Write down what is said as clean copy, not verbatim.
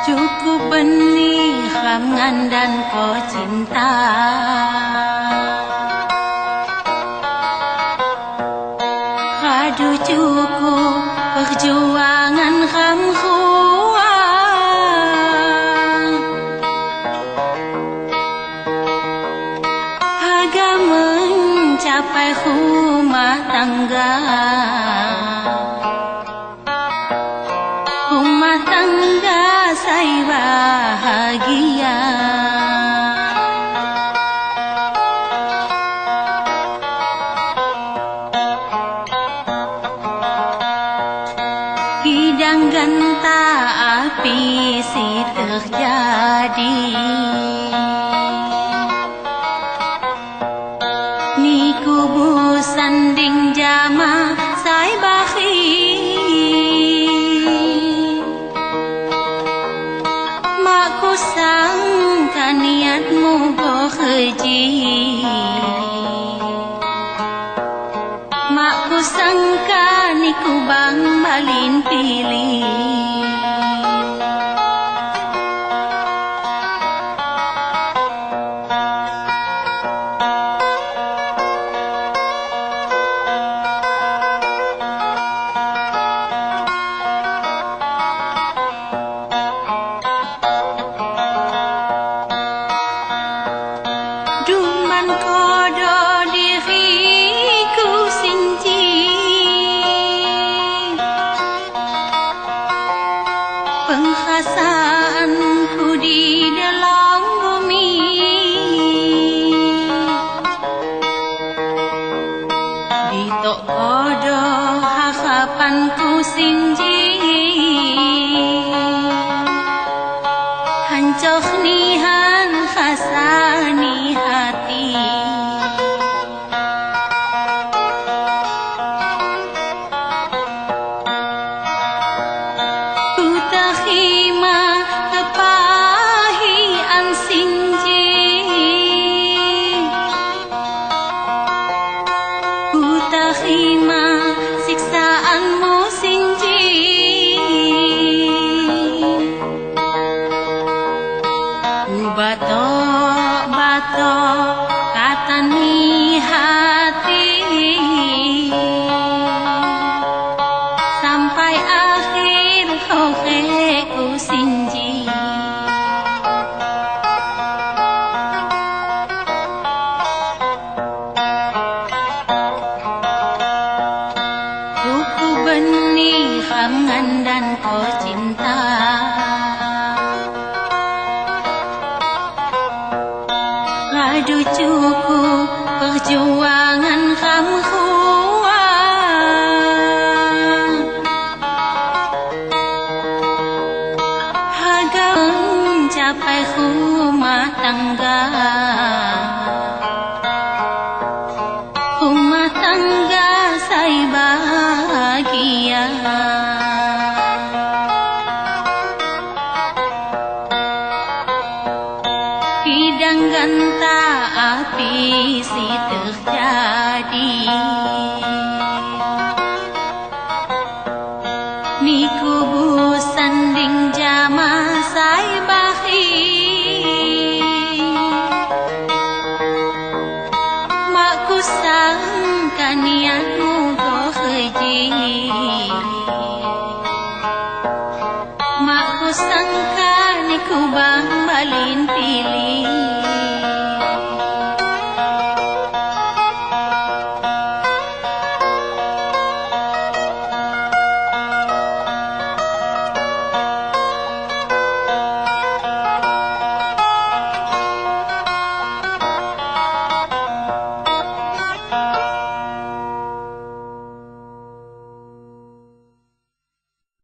Cukup benih ramngan dan kau cinta, kadu cukup perjuangan kamu harga mencapai rumah tangga. Rumah tangga saya bahagia, hidang ganta api si terjadi. Niku busanding jama saya bahi, ku sangka niatmu bekeji, mak ku sangka niku bang balin pilih. Duman kodo diriku sinci, penghasanku di dalam bumi, di tok kodo harapanku sinci, hancur nihan khasani hati. Ku terima kepahian sinji, ku terima siksaanmu sinji. Ku batok-batok kata ni hati, sampai akhir kau ku sinji. Buku benih ramngan dan kau cinta, kadu cukup perjuangan kamu harga mencapai rumah tangga. Rumah tangga saya bahagia, hidang ganta api si terjadi. Niku busanding jama saya bahi, mak ku sangka niat